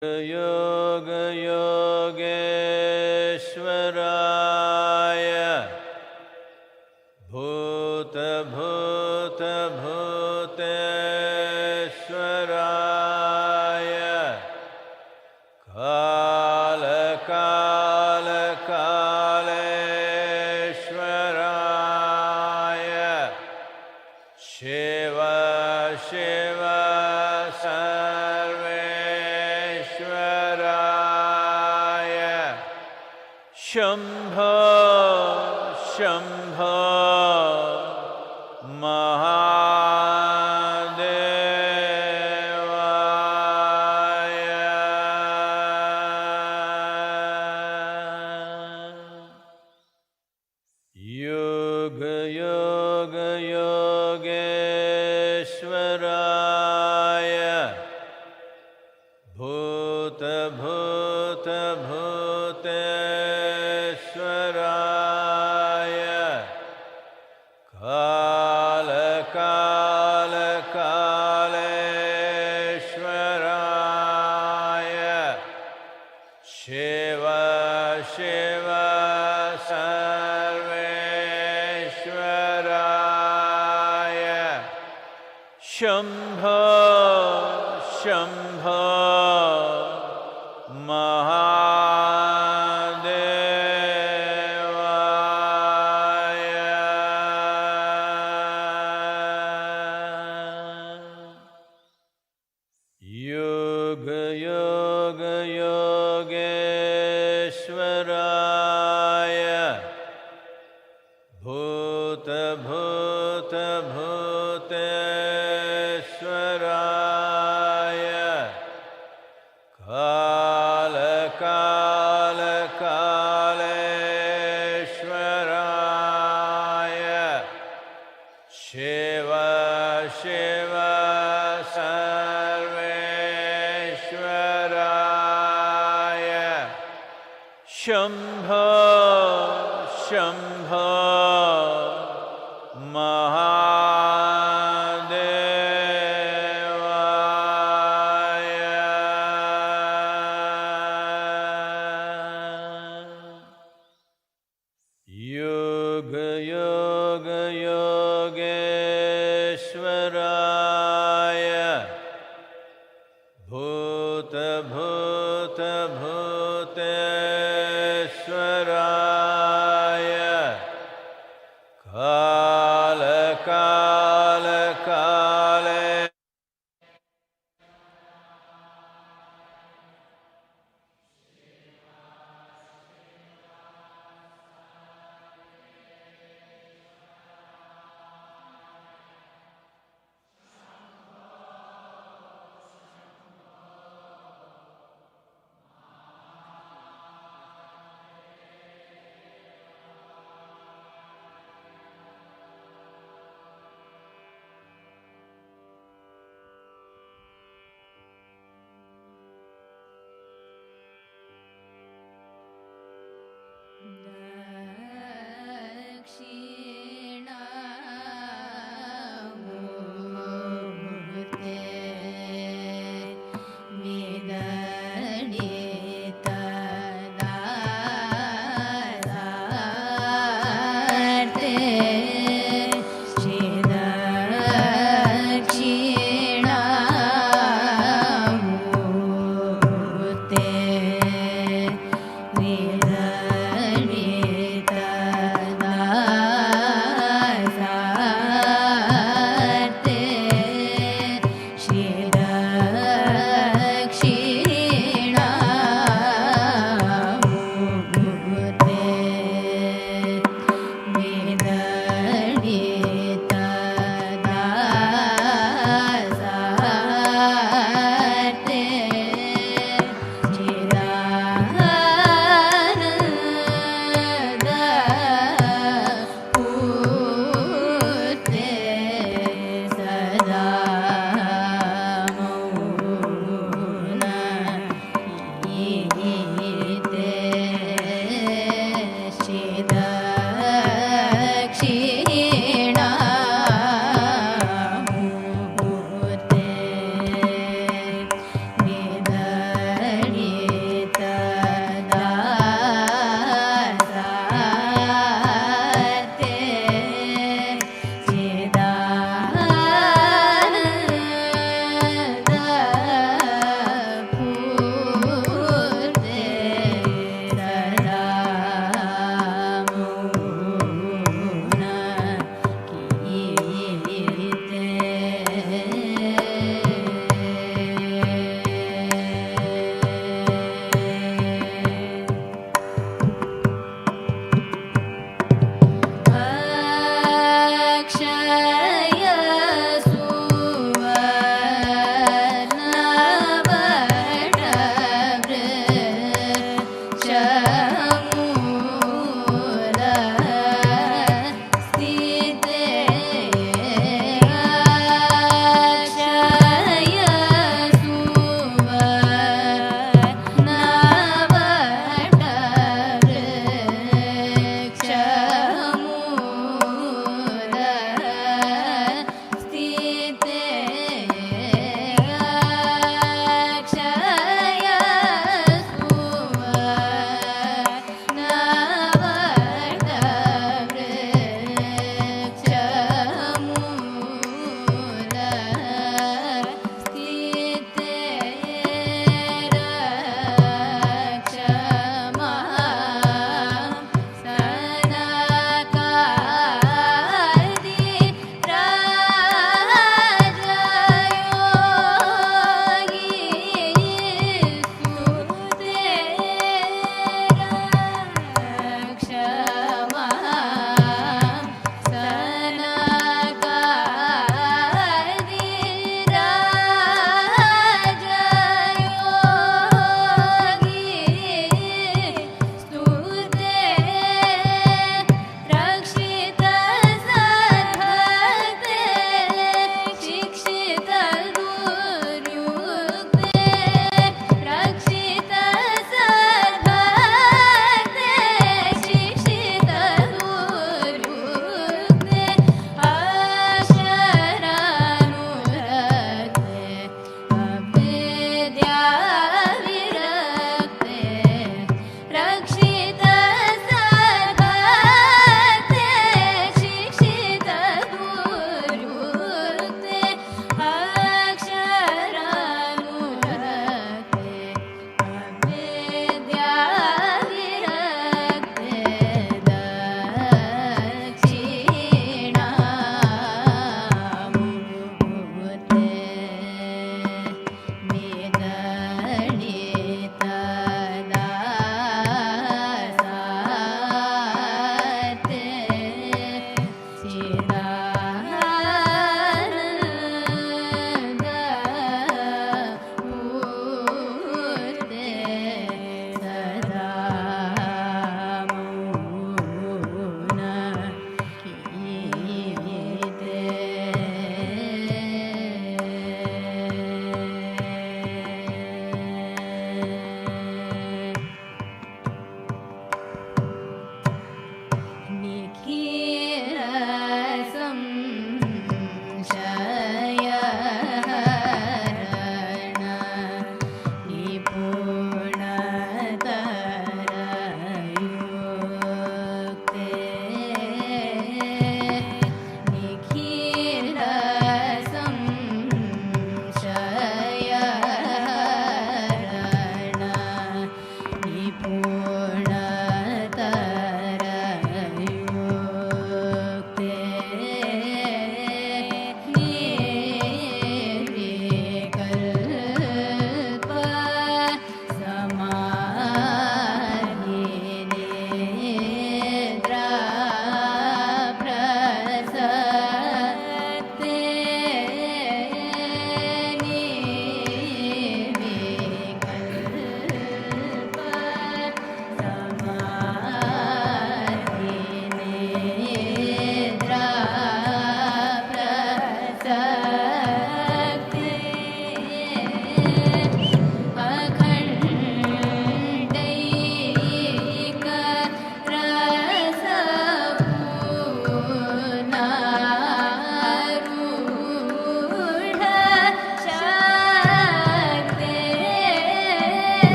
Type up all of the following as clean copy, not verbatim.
Yoga Yogeshwaraya Bhuta Bhuta Bhuteshwaraya Kala Kala Kaleshwaraya Shiva Shiva Shambho, Shambho, Mahadevaya. Yoga, Yoga, Yogeshwaraya Bhuta, Bhuta, Bhuteshwaraya Kala Kala Kaleshwaraya Shiva Shiva Sarveshwaraya Shambho Shambho Yoga Yoga Yogeshwaraya Bhuta Bhuta Bhuteshwaraya Kala Kala Kaleshwaraya Shiva Shiva Sarveshwaraya Shambho Shambho Mahadevaya. Yoga Yoga Yogeshwaraya Bhuta Bhuta Bhuteshwaraya Kala Kala Kale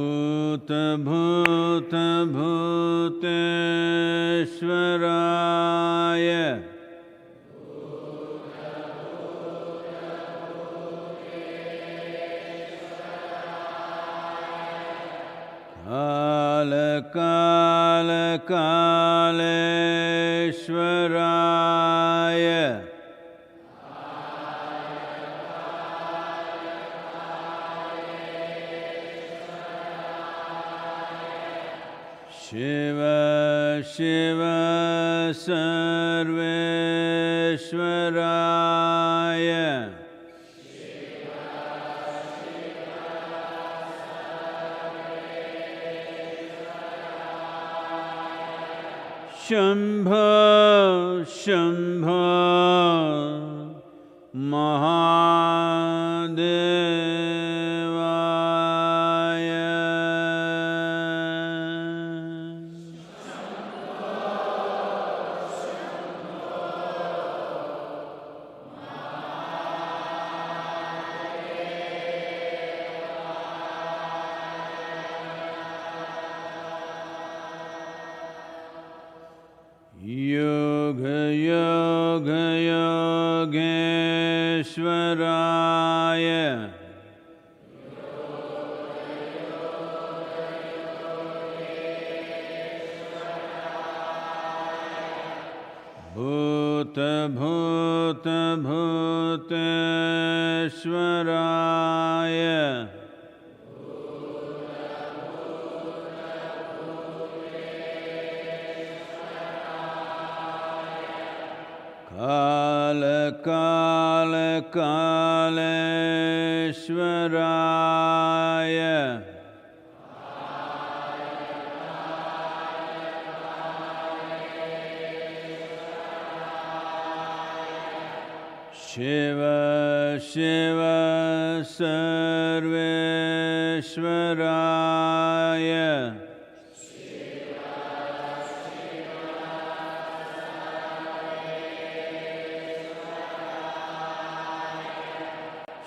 Bhuta Bhuta Bhuteshwaraya Kala Kala Kaleshwaraya Shiva Shiva Sarveshwaraya Shambho Shambho Mahadevaya Yoga Yoga Yogeshwaraya Bhuta Bhuta Bhuteshwaraya Kala Kala Kaleshwaraya Shiva Shiva Sarveshwaraya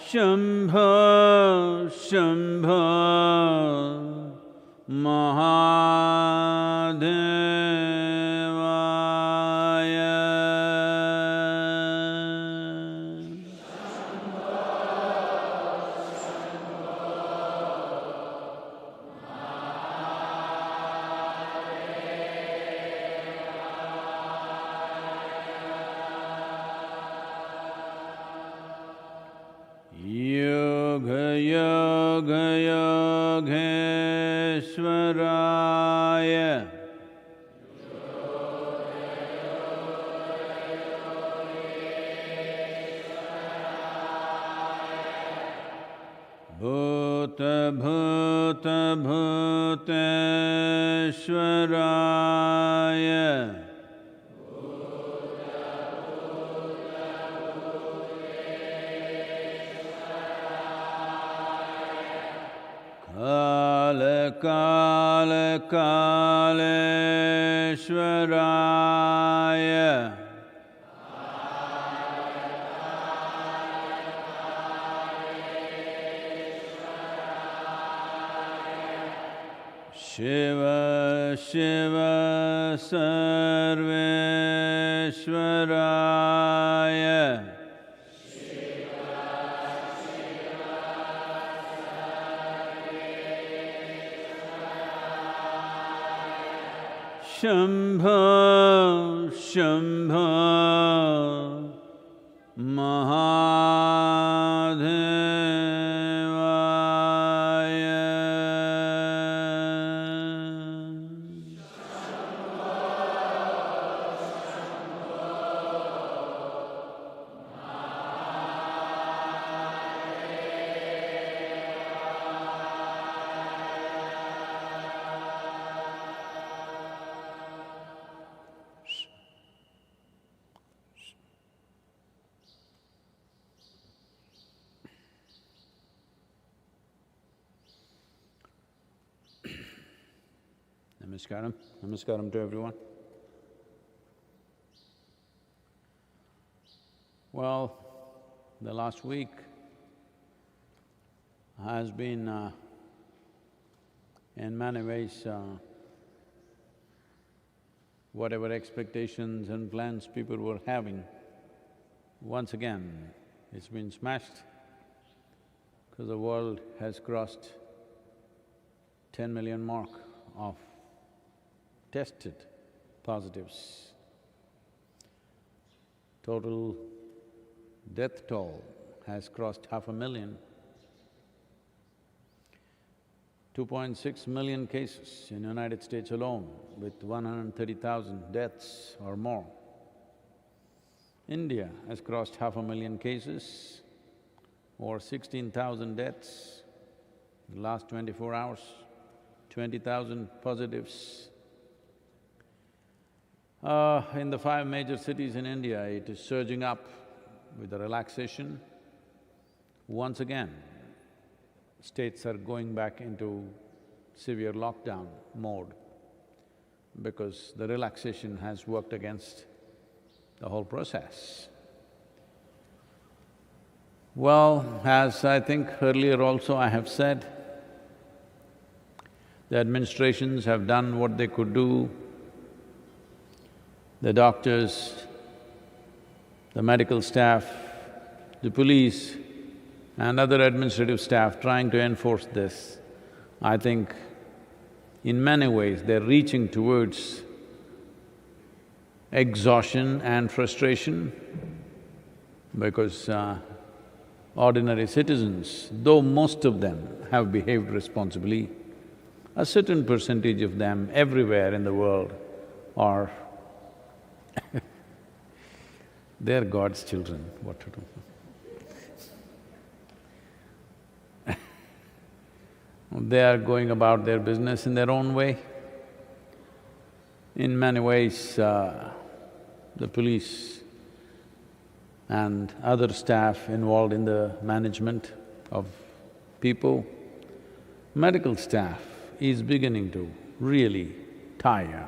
Shambho Shambho Mahadevaya Yoga Yoga Yogeshwaraya Bhuta Bhuta Bhuteshwaraya Kala Kala Kaleshwaraya Shiva Shiva Sarveshwaraya Shambho Shambho Mahadevaya Namaskaram. Namaskaram to everyone. Well, the last week has been In many ways, whatever expectations and plans people were having, once again, it's been smashed because the world has crossed 10 million mark of tested positives. Total death toll has crossed 500,000. 2.6 million cases in United States alone, with 130,000 deaths or more. India has crossed 500,000 cases, or 16,000 deaths in the last 24 hours, 20,000 positives. In the 5 major cities in India, it is surging up with the relaxation. Once again, states are going back into severe lockdown mode because the relaxation has worked against the whole process. Well, as I think earlier also I have said, the administrations have done what they could do. The doctors, the medical staff, the police and other administrative staff trying to enforce this, I think in many ways they're reaching towards exhaustion and frustration because ordinary citizens, though most of them have behaved responsibly, a certain percentage of them everywhere in the world are they're God's children, what to do? They are going about their business in their own way. In many ways, the police and other staff involved in the management of people, medical staff is beginning to really tire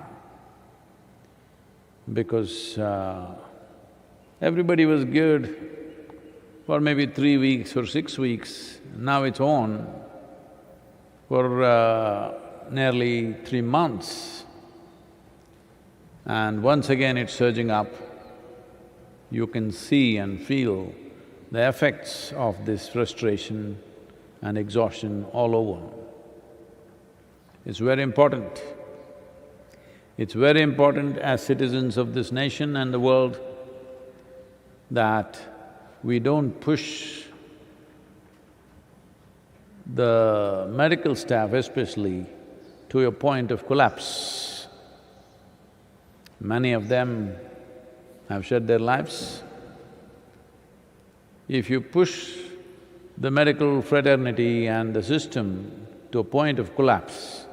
because everybody was good for maybe 3 weeks or 6 weeks, now it's on for nearly 3 months. And once again it's surging up. You can see and feel the effects of this frustration and exhaustion all over. It's very important. It's very important as citizens of this nation and the world that we don't push the medical staff especially to a point of collapse. Many of them have shed their lives. If you push the medical fraternity and the system to a point of collapse,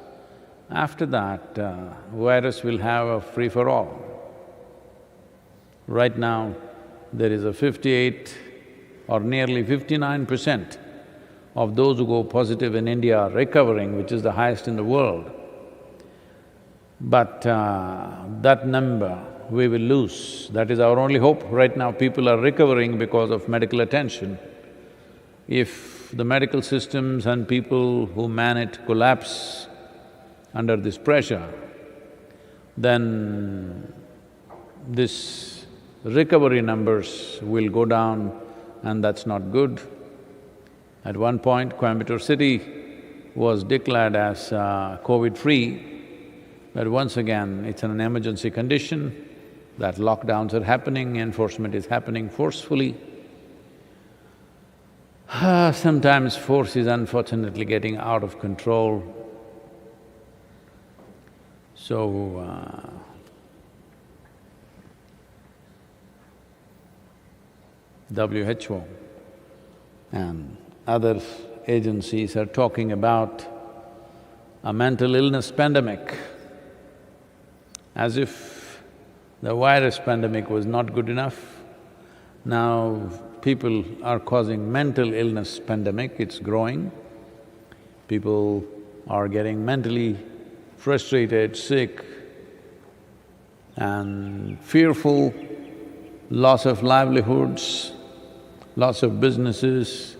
after that, virus will have a free-for-all. Right now, there is a 58 or nearly 59% of those who go positive in India are recovering, which is the highest in the world. But that number we will lose. That is our only hope. Right now people are recovering because of medical attention. If the medical systems and people who man it collapse under this pressure, then this recovery numbers will go down and that's not good. At one point, Coimbatore city was declared as COVID-free, but once again, it's an emergency condition, that lockdowns are happening, enforcement is happening forcefully. Sometimes force is unfortunately getting out of control. So, WHO and other agencies are talking about a mental illness pandemic, as if the virus pandemic was not good enough. Now people are causing mental illness pandemic, it's growing. People are getting mentally frustrated, sick and fearful, loss of livelihoods, loss of businesses.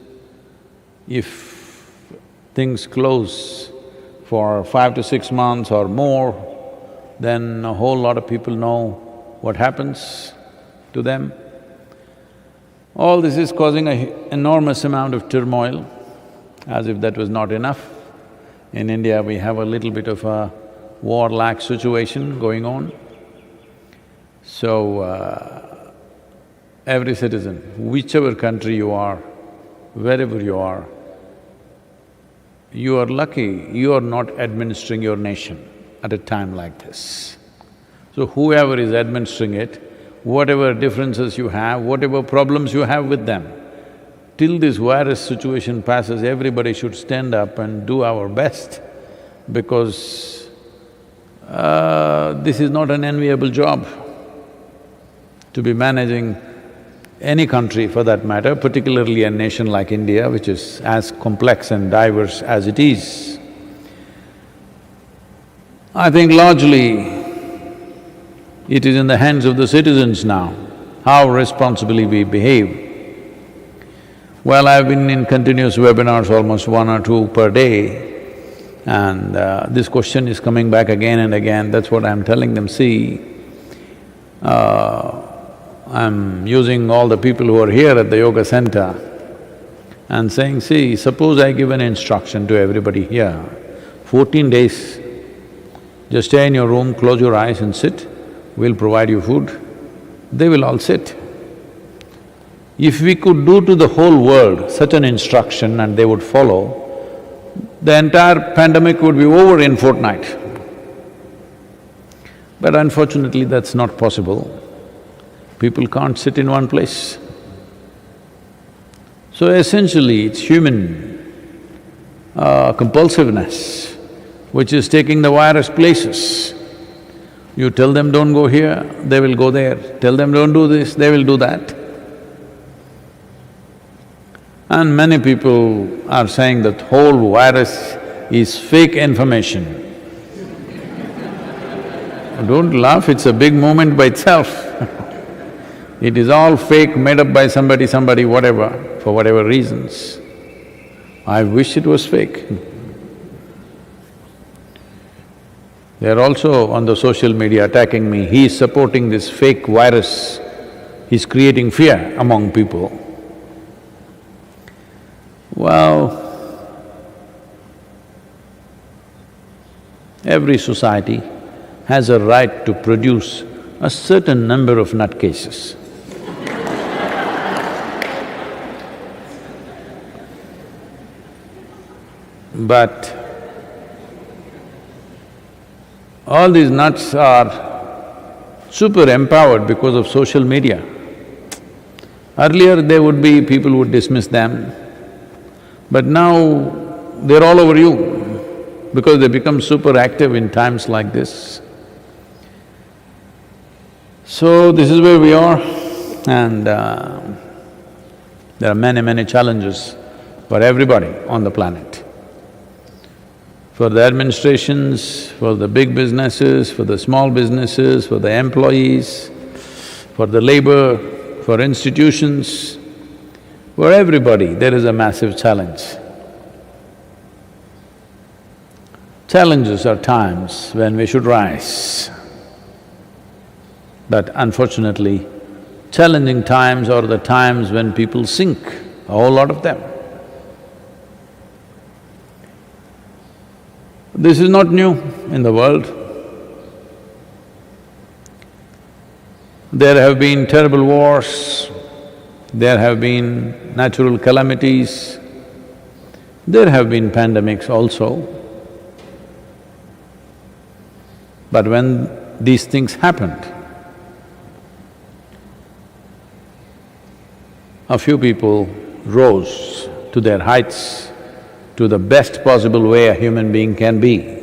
If things close for 5 to 6 months or more, then a whole lot of people know what happens to them. All this is causing an enormous amount of turmoil, as if that was not enough. In India, we have a little bit of a war-like situation going on. So, every citizen, whichever country you are, wherever you are lucky you are not administering your nation at a time like this. So whoever is administering it, whatever differences you have, whatever problems you have with them, till this virus situation passes, everybody should stand up and do our best, because this is not an enviable job to be managing any country for that matter, particularly a nation like India, which is as complex and diverse as it is. I think largely it is in the hands of the citizens now, how responsibly we behave. Well, I've been in continuous webinars, almost 1 or 2 per day, and this question is coming back again and again. That's what I'm telling them, see, I'm using all the people who are here at the yoga center and saying, see, suppose I give an instruction to everybody here, 14 days, just stay in your room, close your eyes and sit, we'll provide you food. They will all sit. If we could do to the whole world such an instruction and they would follow, the entire pandemic would be over in fortnight. But unfortunately, that's not possible. People can't sit in one place. So essentially, it's human compulsiveness which is taking the virus places. You tell them don't go here, they will go there. Tell them don't do this, they will do that. And many people are saying that whole virus is fake information. Don't laugh, it's a big movement by itself. It is all fake, made up by somebody, whatever, for whatever reasons. I wish it was fake. They're also on the social media attacking me, he is supporting this fake virus, he's creating fear among people. Well, every society has a right to produce a certain number of nutcases. But all these nuts are super empowered because of social media. Earlier they would be… people would dismiss them, but now they're all over you because they become super active in times like this. So this is where we are, and there are many challenges for everybody on the planet. For the administrations, for the big businesses, for the small businesses, for the employees, for the labor, for institutions, for everybody there is a massive challenge. Challenges are times when we should rise. But unfortunately, challenging times are the times when people sink, a whole lot of them. This is not new in the world. There have been terrible wars, there have been natural calamities, there have been pandemics also. But when these things happened, a few people rose to their heights, to the best possible way a human being can be.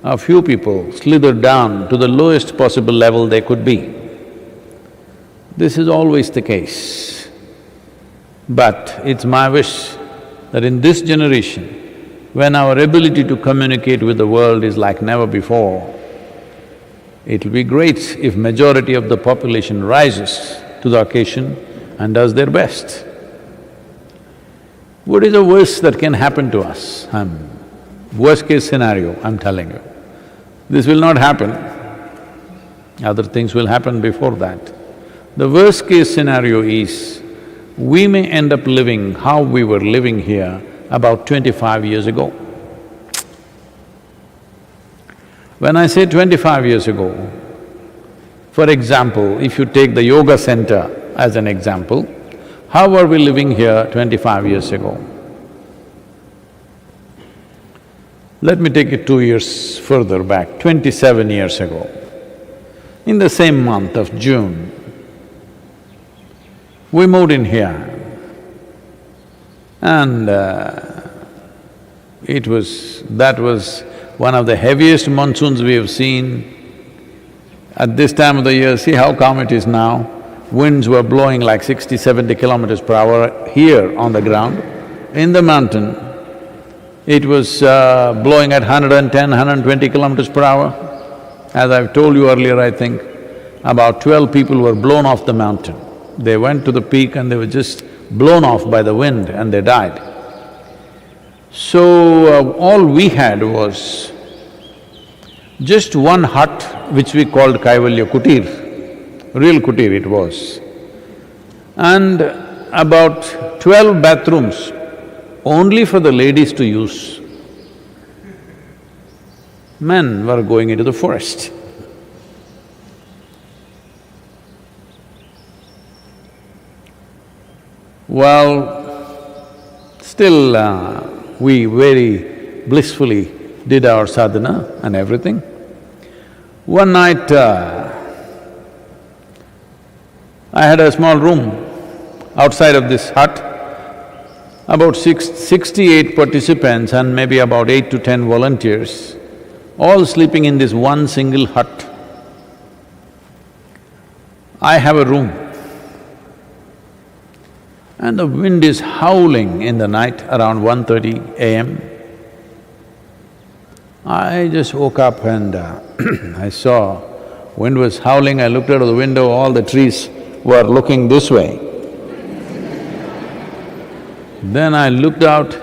A few people slithered down to the lowest possible level they could be. This is always the case. But it's my wish that in this generation, when our ability to communicate with the world is like never before, it'll be great if majority of the population rises to the occasion and does their best. What is the worst that can happen to us? Worst case scenario, I'm telling you. This will not happen, other things will happen before that. The worst case scenario is, we may end up living how we were living here about 25 years ago. When I say 25 years ago, for example, if you take the yoga center as an example, how were we living here 25 years ago? Let me take it 2 years further back, 27 years ago. In the same month of June, we moved in here and that was one of the heaviest monsoons we have seen. At this time of the year, see how calm it is now. Winds were blowing like 60, 70 kilometers per hour here on the ground. In the mountain, it was blowing at 110, 120 kilometers per hour. As I've told you earlier, I think, about 12 people were blown off the mountain. They went to the peak and they were just blown off by the wind and they died. So, all we had was just one hut which we called Kaivalya Kutir, real kutir it was, and about 12 bathrooms only for the ladies to use. Men were going into the forest. Well, still we very blissfully did our sadhana and everything. One night, I had a small room outside of this hut, about 68 participants and maybe about 8 to 10 volunteers, all sleeping in this one single hut. I have a room and the wind is howling in the night around 1:30 a.m. I just woke up and I saw wind was howling. I looked out of the window, all the trees were looking this way. Then I looked out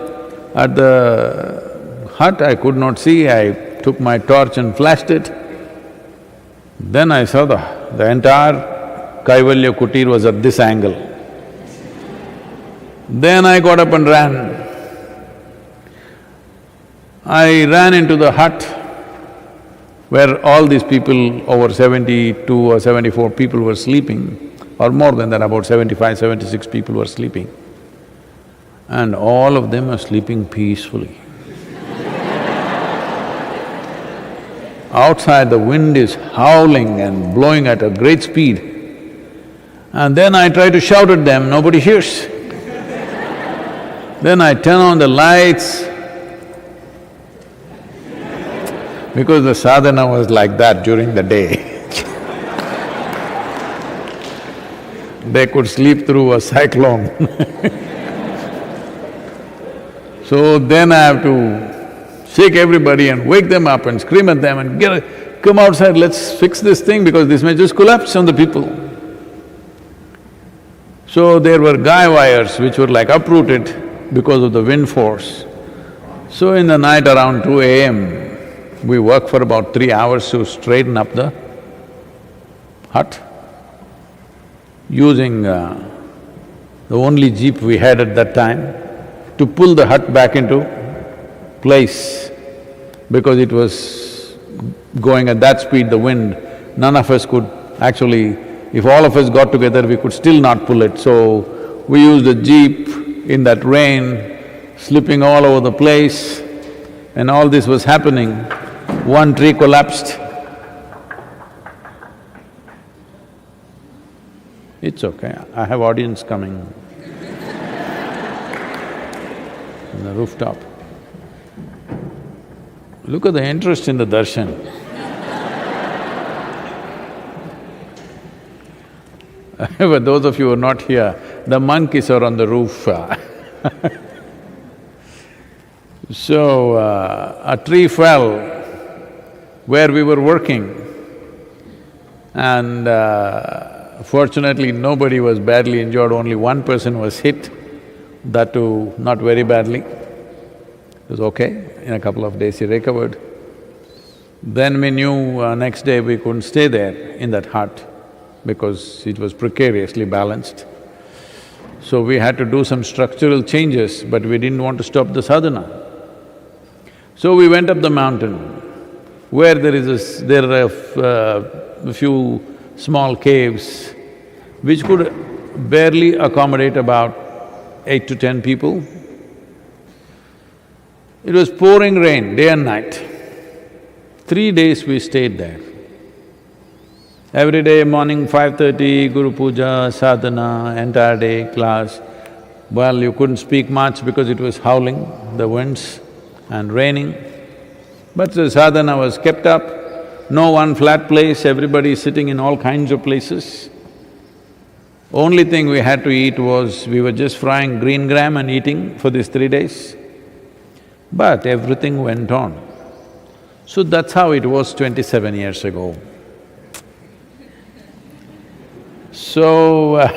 at the hut, I could not see, I took my torch and flashed it. Then I saw the entire Kaivalya Kutir was at this angle. Then I got up and ran. I ran into the hut where all these people, over 72 or 74 people were sleeping, or more than that, about 75, 76 people were sleeping. And all of them are sleeping peacefully. Outside the wind is howling and blowing at a great speed. And then I try to shout at them, nobody hears. Then I turn on the lights, because the sadhana was like that during the day. They could sleep through a cyclone. So then I have to shake everybody and wake them up and scream at them and come outside, let's fix this thing because this may just collapse on the people. So there were guy wires which were like uprooted because of the wind force. So in the night around 2 a.m., we worked for about 3 hours to straighten up the hut, using the only jeep we had at that time to pull the hut back into place, because it was going at that speed, the wind, none of us could actually… If all of us got together, we could still not pull it. So we used a jeep in that rain, slipping all over the place, and all this was happening. One tree collapsed. It's okay, I have audience coming on the rooftop. Look at the interest in the darshan. But those of you who are not here, the monkeys are on the roof. So, a tree fell where we were working, and fortunately nobody was badly injured, only one person was hit, that too not very badly. It was okay. In a couple of days he recovered. Then we knew next day we couldn't stay there in that hut because it was precariously balanced. So we had to do some structural changes, but we didn't want to stop the sadhana. So we went up the mountain where there are a few small caves which could barely accommodate about 8 to 10 people. It was pouring rain day and night. 3 days we stayed there. Every day morning 5:30, Guru Puja, sadhana, entire day class. Well, you couldn't speak much because it was howling, the winds and raining. But the sadhana was kept up, no one flat place, everybody sitting in all kinds of places. Only thing we had to eat was, we were just frying green gram and eating for these 3 days. But everything went on. So that's how it was 27 years ago. So,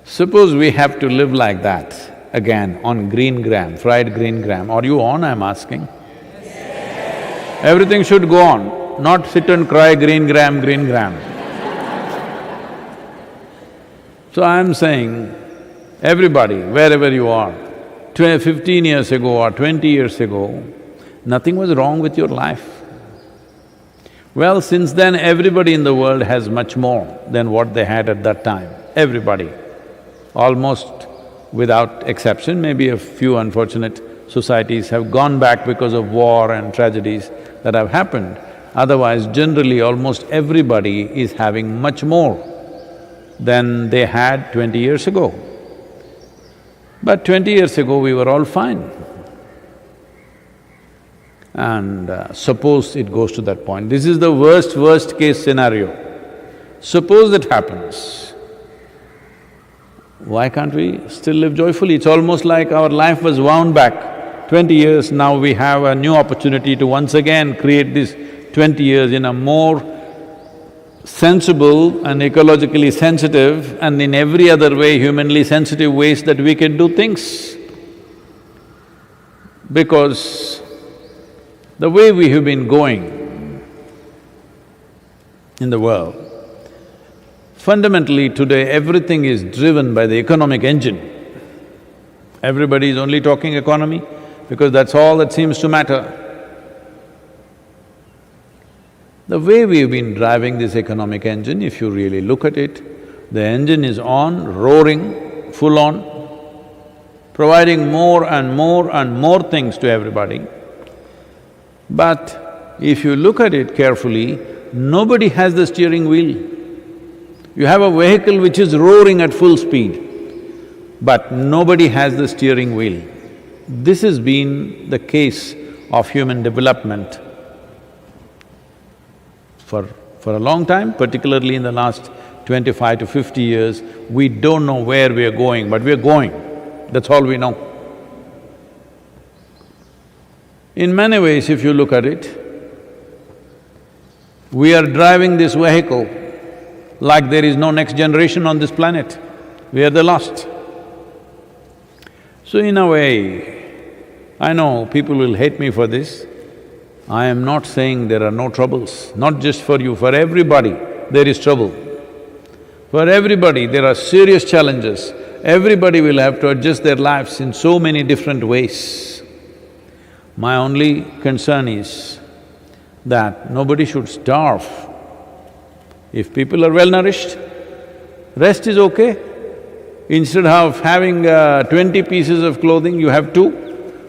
suppose we have to live like that again on green gram, fried green gram. Are you on, I'm asking? Yes. Everything should go on, not sit and cry green gram, green gram. So I'm saying, everybody, wherever you are, 15 years ago or 20 years ago, nothing was wrong with your life. Well, since then everybody in the world has much more than what they had at that time, everybody. Almost without exception, maybe a few unfortunate societies have gone back because of war and tragedies that have happened. Otherwise, generally almost everybody is having much more than they had 20 years ago. But 20 years ago we were all fine. And suppose it goes to that point, this is the worst case scenario. Suppose that happens, why can't we still live joyfully? It's almost like our life was wound back 20 years, now we have a new opportunity to once again create this 20 years in a more sensible and ecologically sensitive and in every other way humanly sensitive ways that we can do things. Because the way we have been going in the world, fundamentally today everything is driven by the economic engine. Everybody is only talking economy because that's all that seems to matter. The way we've been driving this economic engine, if you really look at it, the engine is on, roaring, full on, providing more and more and more things to everybody. But if you look at it carefully, nobody has the steering wheel. You have a vehicle which is roaring at full speed, but nobody has the steering wheel. This has been the case of human development for a long time, particularly in the last 25 to 50 years. We don't know where we are going, but we are going, that's all we know. In many ways, if you look at it, we are driving this vehicle like there is no next generation on this planet. We are the last. So in a way, I know people will hate me for this. I am not saying there are no troubles, not just for you, for everybody there is trouble. For everybody there are serious challenges. Everybody will have to adjust their lives in so many different ways. My only concern is that nobody should starve. If people are well-nourished, rest is okay. Instead of having 20 pieces of clothing, you have 2.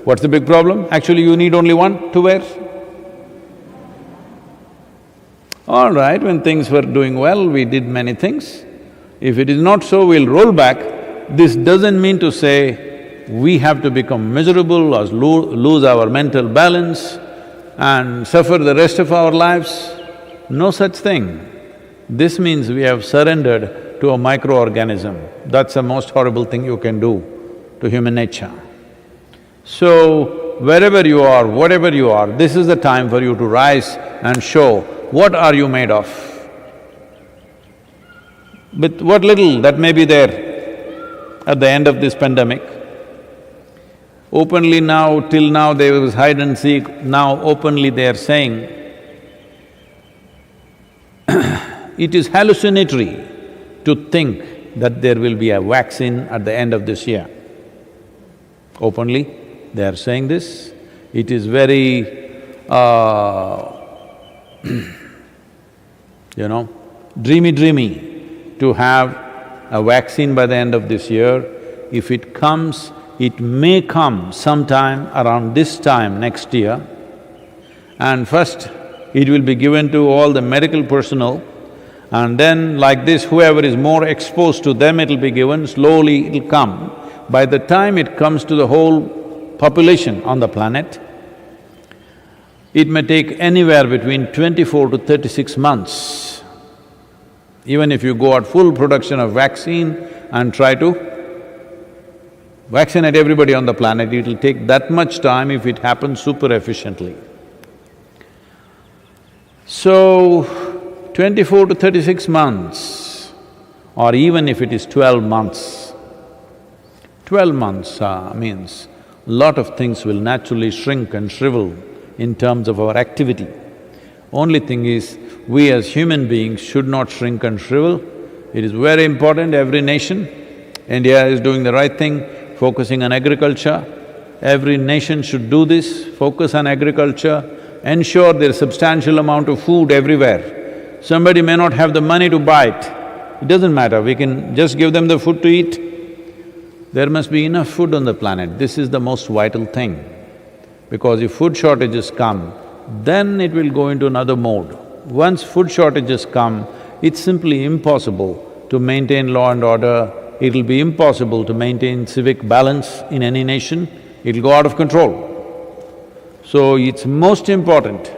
What's the big problem? Actually, you need only 1 to wear. All right, when things were doing well, we did many things. If it is not so, we'll roll back. This doesn't mean to say we have to become miserable or lose our mental balance and suffer the rest of our lives. No such thing. This means we have surrendered to a microorganism. That's the most horrible thing you can do to human nature. So, wherever you are, whatever you are, this is the time for you to rise and show what are you made of. With what little that may be there at the end of this pandemic, Openly now, till now there was hide and seek, now openly they are saying, it is hallucinatory to think that there will be a vaccine at the end of this year. Openly, they are saying this. It is very, dreamy to have a vaccine by the end of this year. If it comes, it may come sometime around this time next year. And first, it will be given to all the medical personnel, and then like this, whoever is more exposed to them, it'll be given, slowly it'll come. By the time it comes to the whole population on the planet, it may take anywhere between 24 to 36 months. Even if you go at full production of vaccine and try to vaccinate everybody on the planet, it'll take that much time if it happens super efficiently. So, 24 to 36 months, or even if it is 12 months, 12 months means lot of things will naturally shrink and shrivel in terms of our activity. Only thing is, we as human beings should not shrink and shrivel. It is very important, every nation, India is doing the right thing, focusing on agriculture. Every nation should do this, focus on agriculture, ensure there is substantial amount of food everywhere. Somebody may not have the money to buy it doesn't matter, we can just give them the food to eat. There must be enough food on the planet, this is the most vital thing. Because if food shortages come, then it will go into another mode. Once food shortages come, it's simply impossible to maintain law and order, it'll be impossible to maintain civic balance in any nation, it'll go out of control. So it's most important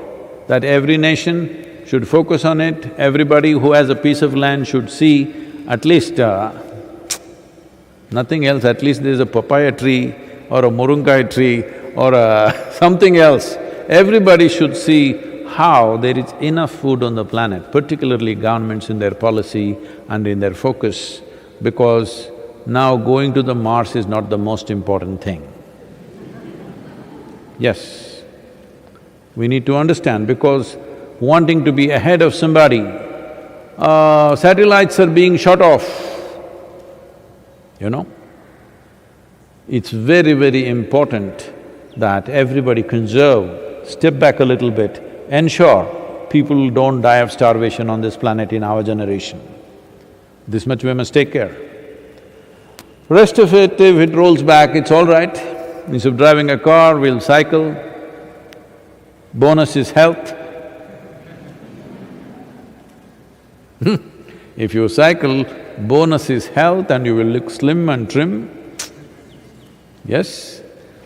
that every nation should focus on it, everybody who has a piece of land should see at least nothing else, at least there's a papaya tree or a murungai tree or something else. Everybody should see how there is enough food on the planet, particularly governments in their policy and in their focus, because now going to the Mars is not the most important thing. Yes, we need to understand, because wanting to be ahead of somebody, satellites are being shot off, It's very, very important that everybody conserve, step back a little bit, ensure people don't die of starvation on this planet in our generation. This much we must take care. Rest of it, if it rolls back, it's all right. Instead of driving a car, we'll cycle. Bonus is health. If you cycle, bonus is health and you will look slim and trim. Yes,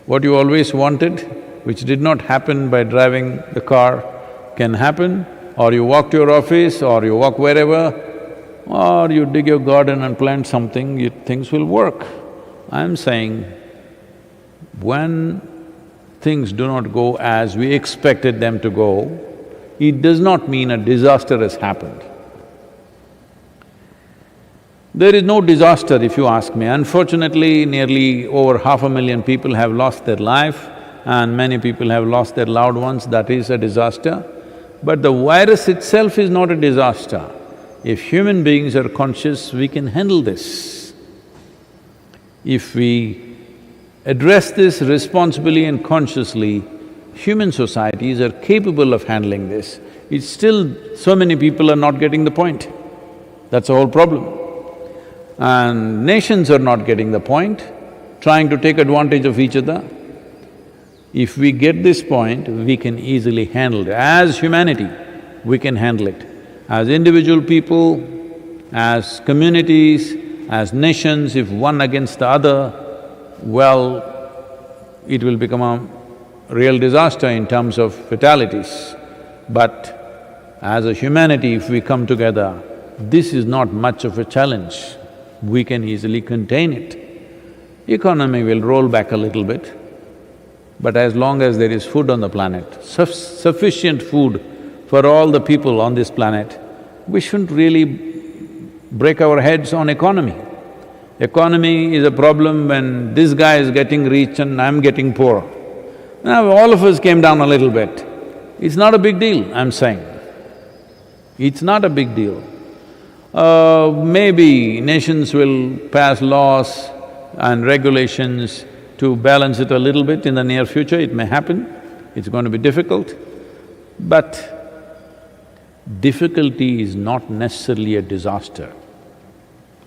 what you always wanted, which did not happen by driving the car, can happen, or you walk to your office, or you walk wherever, or you dig your garden and plant something, things will work. I'm saying, when things do not go as we expected them to go, it does not mean a disaster has happened. There is no disaster if you ask me. Unfortunately, nearly over 500,000 people have lost their life and many people have lost their loved ones, that is a disaster. But the virus itself is not a disaster. If human beings are conscious, we can handle this. If we address this responsibly and consciously, human societies are capable of handling this. It's still, so many people are not getting the point. That's the whole problem. And nations are not getting the point, trying to take advantage of each other. If we get this point, we can easily handle it. As humanity, we can handle it. As individual people, as communities, as nations, if one against the other, well, it will become a real disaster in terms of fatalities. But as a humanity, if we come together, this is not much of a challenge. We can easily contain it. Economy will roll back a little bit, but as long as there is food on the planet, sufficient food for all the people on this planet, we shouldn't really break our heads on economy. Economy is a problem when this guy is getting rich and I'm getting poor. Now, all of us came down a little bit. It's not a big deal, I'm saying. It's not a big deal. Maybe nations will pass laws and regulations to balance it a little bit in the near future, it may happen. It's going to be difficult. But difficulty is not necessarily a disaster.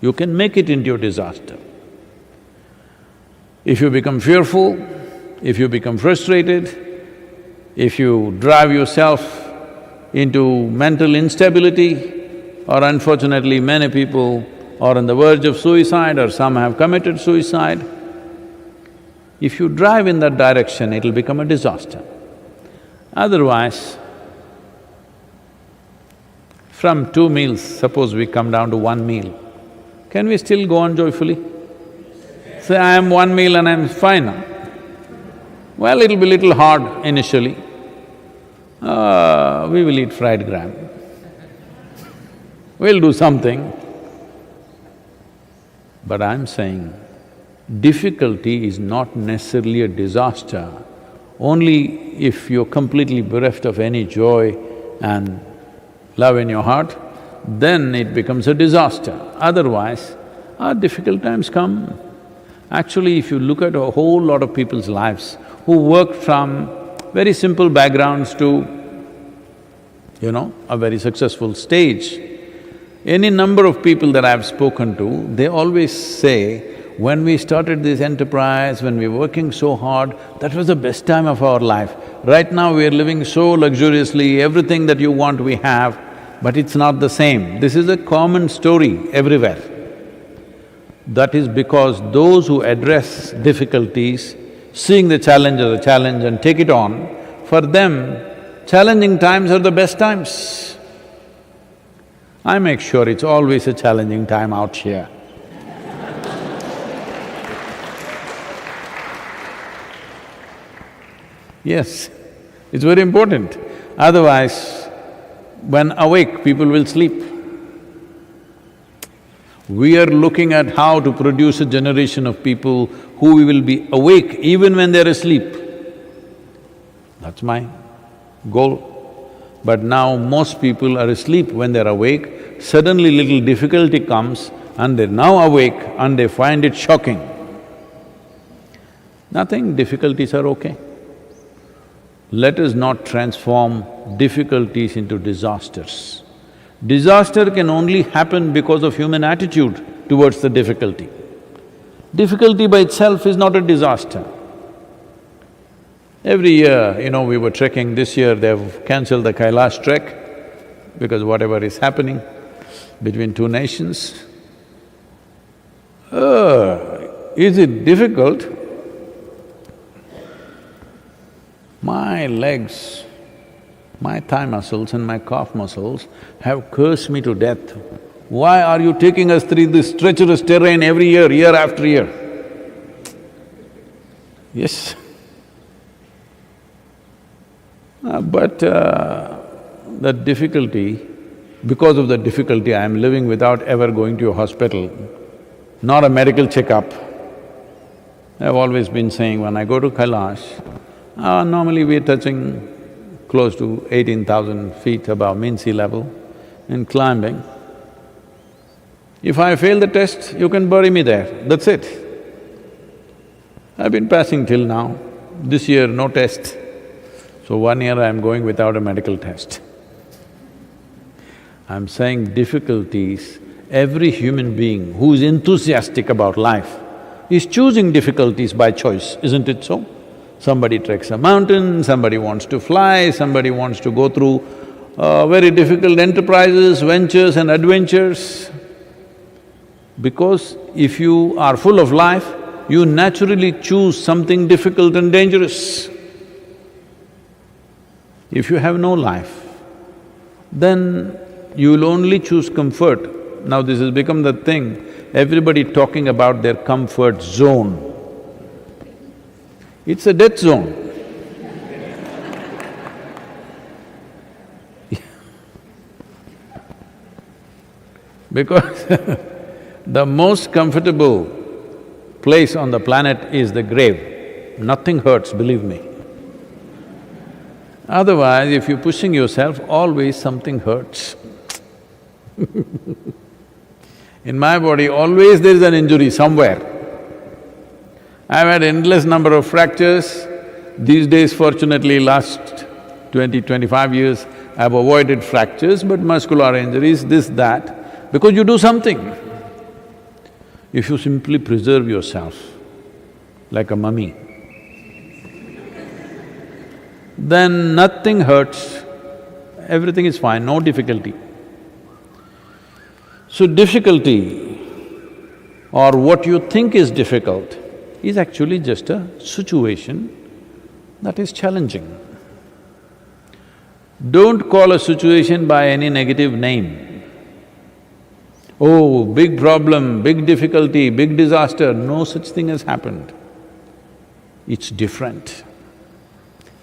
You can make it into a disaster. If you become fearful, if you become frustrated, if you drive yourself into mental instability, or unfortunately many people are on the verge of suicide or some have committed suicide, if you drive in that direction, it'll become a disaster. Otherwise, from 2 meals, suppose we come down to 1 meal, can we still go on joyfully? Say, I am 1 meal and I'm fine now. Well, it'll be little hard initially. We will eat fried gram. We'll do something. But I'm saying, difficulty is not necessarily a disaster. Only if you're completely bereft of any joy and love in your heart, then it becomes a disaster. Otherwise, difficult times come. Actually, if you look at a whole lot of people's lives who worked from very simple backgrounds to, a very successful stage, any number of people that I've spoken to, they always say, when we started this enterprise, when we were working so hard, that was the best time of our life. Right now we are living so luxuriously, everything that you want we have, but it's not the same. This is a common story everywhere. That is because those who address difficulties, seeing the challenge as a challenge and take it on, for them, challenging times are the best times. I make sure it's always a challenging time out here. Yes, it's very important. Otherwise, when awake, people will sleep. We are looking at how to produce a generation of people who will be awake even when they're asleep. That's my goal. But now most people are asleep when they're awake, suddenly little difficulty comes and they're now awake and they find it shocking. Nothing, difficulties are okay. Let us not transform difficulties into disasters. Disaster can only happen because of human attitude towards the difficulty. Difficulty by itself is not a disaster. Every year, we were trekking, this year they've cancelled the Kailash trek because whatever is happening between two nations. Is it difficult? My legs, my thigh muscles and my calf muscles have cursed me to death. Why are you taking us through this treacherous terrain every year, year after year? Yes. But that difficulty, because of the difficulty, I am living without ever going to a hospital, not a medical checkup. I've always been saying, when I go to Kailash, normally we're touching close to 18,000 feet above mean sea level and climbing. If I fail the test, you can bury me there, that's it. I've been passing till now. This year, no test. So 1 year I'm going without a medical test. I'm saying difficulties, every human being who is enthusiastic about life is choosing difficulties by choice, isn't it so? Somebody treks a mountain, somebody wants to fly, somebody wants to go through very difficult enterprises, ventures and adventures. Because if you are full of life, you naturally choose something difficult and dangerous. If you have no life, then you will only choose comfort. Now this has become the thing, everybody talking about their comfort zone. It's a death zone. Because The most comfortable place on the planet is the grave. Nothing hurts, believe me. Otherwise, if you're pushing yourself, always something hurts. In my body, always there is an injury somewhere. I've had endless number of fractures. These days, fortunately, last 20-25 years, I've avoided fractures, but muscular injuries, this, that, because you do something. If you simply preserve yourself like a mummy, then nothing hurts, everything is fine, no difficulty. So difficulty or what you think is difficult is actually just a situation that is challenging. Don't call a situation by any negative name. Oh, big problem, big difficulty, big disaster, no such thing has happened. It's different.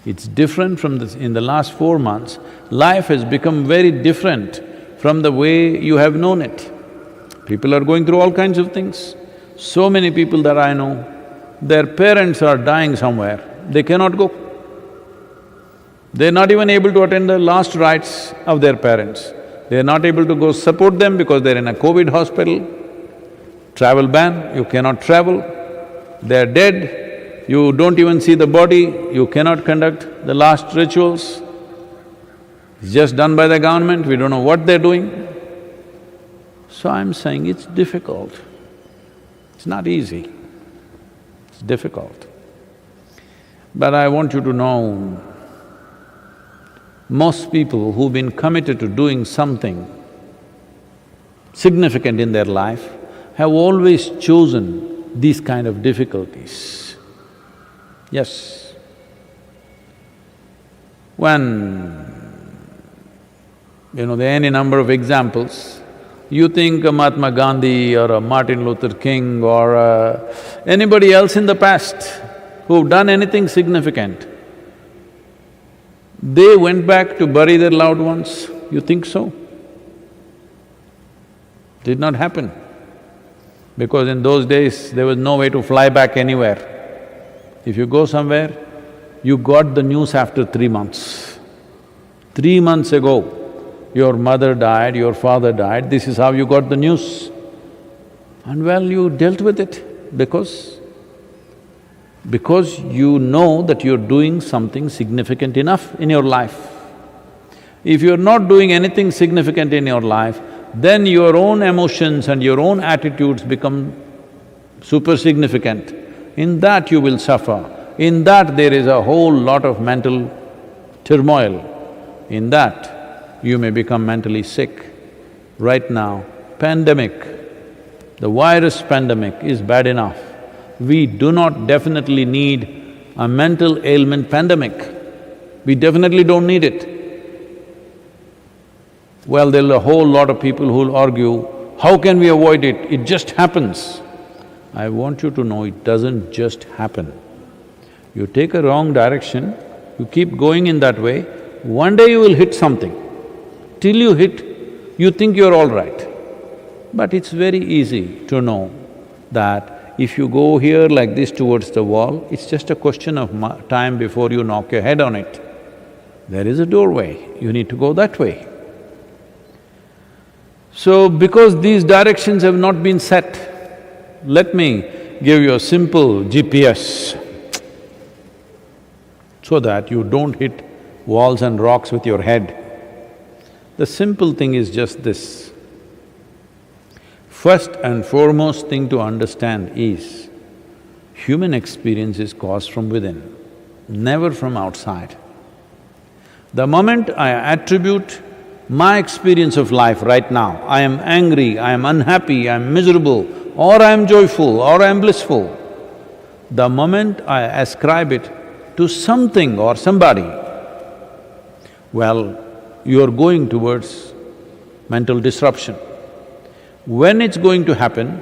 It's different from this… In the last 4 months, life has become very different from the way you have known it. People are going through all kinds of things. So many people that I know, their parents are dying somewhere, they cannot go. They're not even able to attend the last rites of their parents. They're not able to go support them because they're in a COVID hospital. Travel ban, you cannot travel. They're dead, you don't even see the body, you cannot conduct the last rituals. It's just done by the government, we don't know what they're doing. So I'm saying it's difficult. It's not easy, it's difficult. But I want you to know, most people who've been committed to doing something significant in their life have always chosen these kind of difficulties. Yes. When… there are any number of examples. You think a Mahatma Gandhi or a Martin Luther King or anybody else in the past who've done anything significant, they went back to bury their loved ones, you think so? Did not happen. Because in those days, there was no way to fly back anywhere. If you go somewhere, you got the news after 3 months. 3 months ago, your mother died, your father died, this is how you got the news. And well, you dealt with it because you know that you're doing something significant enough in your life. If you're not doing anything significant in your life, then your own emotions and your own attitudes become super significant. In that you will suffer, in that there is a whole lot of mental turmoil, in that you may become mentally sick. Right now, pandemic, the virus pandemic is bad enough. We do not definitely need a mental ailment pandemic. We definitely don't need it. Well, there'll be a whole lot of people who'll argue, how can we avoid it? It just happens. I want you to know it doesn't just happen. You take a wrong direction, you keep going in that way, one day you will hit something. Till you hit, you think you're all right. But it's very easy to know that if you go here like this towards the wall, it's just a question of time before you knock your head on it. There is a doorway, you need to go that way. So, because these directions have not been set, let me give you a simple GPS so that you don't hit walls and rocks with your head. The simple thing is just this. First and foremost thing to understand is, human experience is caused from within, never from outside. The moment I attribute my experience of life right now, I am angry, I am unhappy, I am miserable, or I am joyful, or I am blissful, the moment I ascribe it to something or somebody, well, you're going towards mental disruption. When it's going to happen,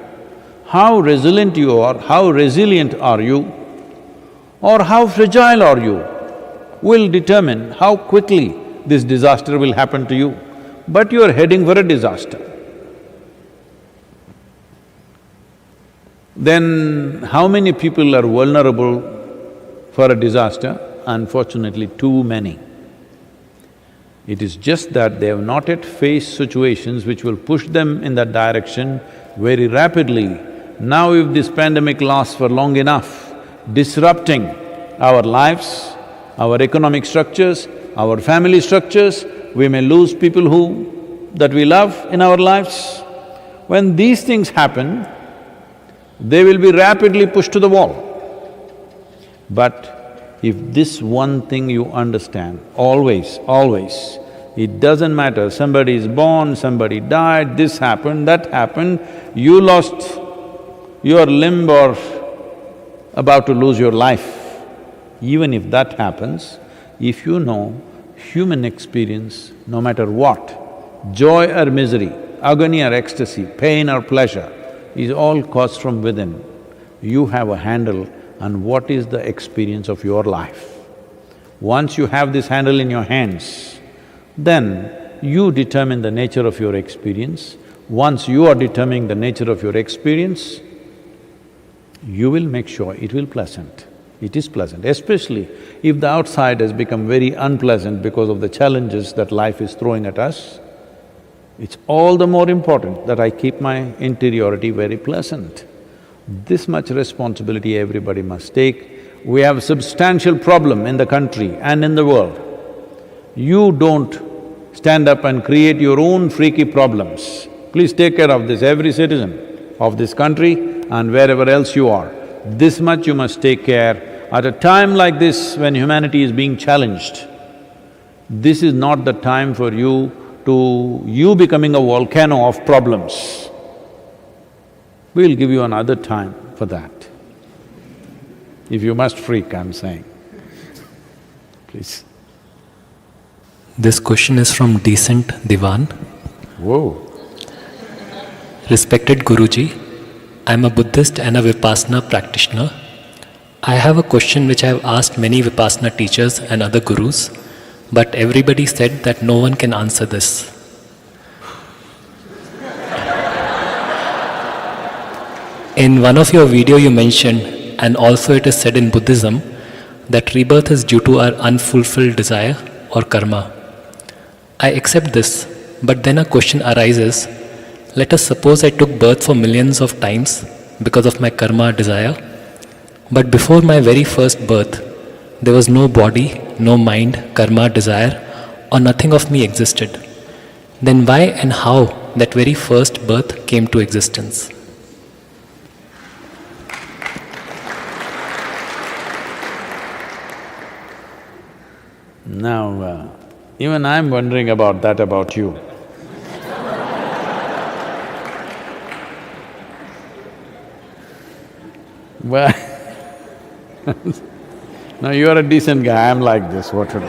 how resilient you are, how resilient are you, or how fragile are you, will determine how quickly this disaster will happen to you, but you are heading for a disaster. then how many people are vulnerable for a disaster? Unfortunately, too many. It is just that they have not yet faced situations which will push them in that direction very rapidly. Now if this pandemic lasts for long enough, disrupting our lives, our economic structures, our family structures, we may lose people that we love in our lives. When these things happen, they will be rapidly pushed to the wall. But if this one thing you understand, always, it doesn't matter, somebody is born, somebody died, this happened, that happened, you lost your limb or about to lose your life. Even if that happens, if you know human experience, no matter what, joy or misery, agony or ecstasy, pain or pleasure, is all caused from within. You have a handle on what is the experience of your life. Once you have this handle in your hands, then you determine the nature of your experience. Once you are determining the nature of your experience, you will make sure it will pleasant. It is pleasant, especially if the outside has become very unpleasant because of the challenges that life is throwing at us. It's all the more important that I keep my interiority very pleasant. This much responsibility everybody must take. We have a substantial problem in the country and in the world. You don't stand up and create your own freaky problems. Please take care of this, every citizen of this country and wherever else you are. This much you must take care. At a time like this when humanity is being challenged, this is not the time for you becoming a volcano of problems. We'll give you another time for that. If you must freak, I'm saying. Please. This question is from Decent Divan. Whoa. Respected Guruji, I am a Buddhist and a Vipassana practitioner. I have a question which I have asked many Vipassana teachers and other gurus, but everybody said that no one can answer this. In one of your video you mentioned, and also it is said in Buddhism, that rebirth is due to our unfulfilled desire or karma. I accept this, but then a question arises. Let us suppose I took birth for millions of times because of my karma desire, but before my very first birth, there was no body, no mind, karma, desire, or nothing of me existed. Then why and how that very first birth came to existence? Now, even I'm wondering about that about you. Well, no, you're a decent guy, I'm like this, what to do?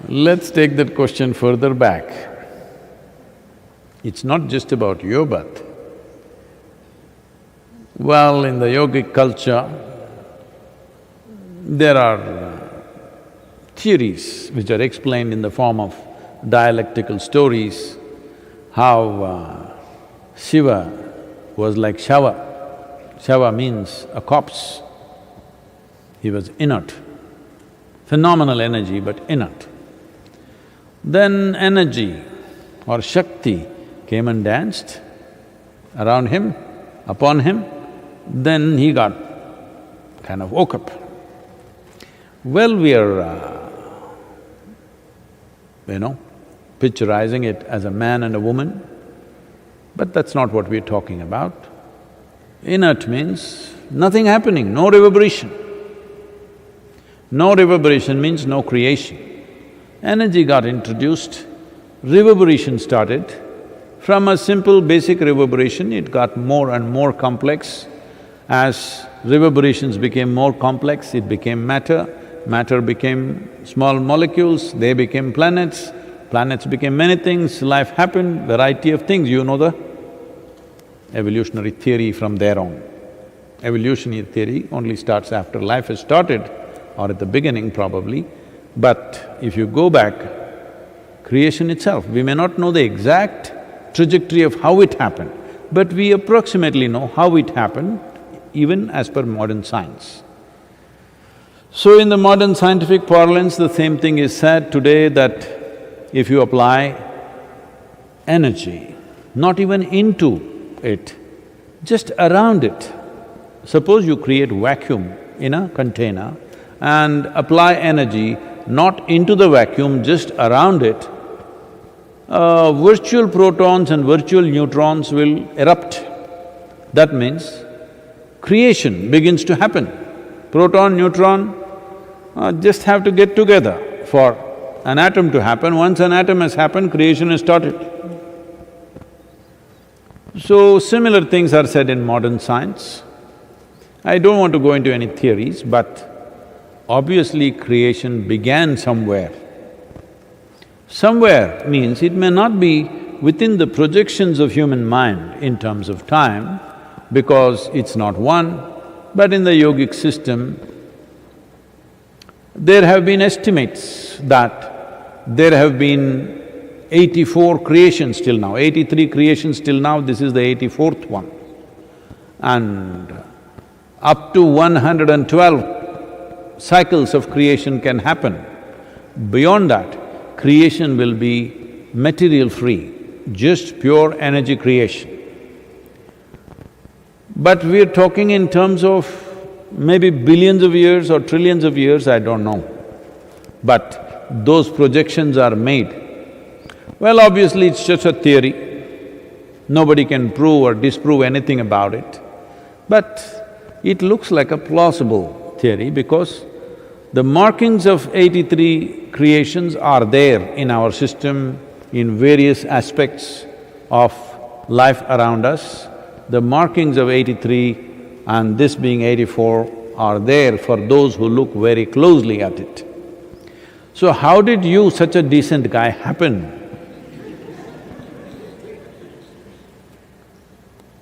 Let's take that question further back. It's not just about your birth. Well, in the yogic culture, there are theories which are explained in the form of dialectical stories, how Shiva was like Shava. Shava means a corpse. He was inert, phenomenal energy but inert. Then energy or Shakti came and danced around him, upon him, then he got kind of woke up. Well, we are, picturizing it as a man and a woman, but that's not what we're talking about. Inert means nothing happening, no reverberation. No reverberation means no creation. Energy got introduced, reverberation started. From a simple basic reverberation, it got more and more complex. As reverberations became more complex, it became matter, matter became small molecules, they became planets, planets became many things, life happened, variety of things, you know the evolutionary theory from there on. Evolutionary theory only starts after life has started or at the beginning probably, but if you go back creation itself. We may not know the exact trajectory of how it happened, but we approximately know how it happened, even as per modern science. So in the modern scientific parlance, the same thing is said today that if you apply energy, not even into it, just around it. Suppose you create vacuum in a container and apply energy not into the vacuum, just around it, virtual protons and virtual neutrons will erupt. That means creation begins to happen. Proton, neutron just have to get together for an atom to happen. Once an atom has happened, creation has started. So similar things are said in modern science. I don't want to go into any theories, but obviously creation began somewhere. Somewhere means it may not be within the projections of human mind in terms of time, because it's not one, but in the yogic system, there have been estimates that there have been 84 creations till now, 83 creations till now, this is the 84th one. And up to 112 cycles of creation can happen. Beyond that, creation will be material-free, just pure energy creation. But we're talking in terms of maybe billions of years or trillions of years, I don't know. But those projections are made. Well, obviously it's just a theory. Nobody can prove or disprove anything about it. But it looks like a plausible theory because the markings of 83 creations are there in our system in various aspects of life around us. The markings of 83 and this being 84 are there for those who look very closely at it. So how did you, such a decent guy, happen?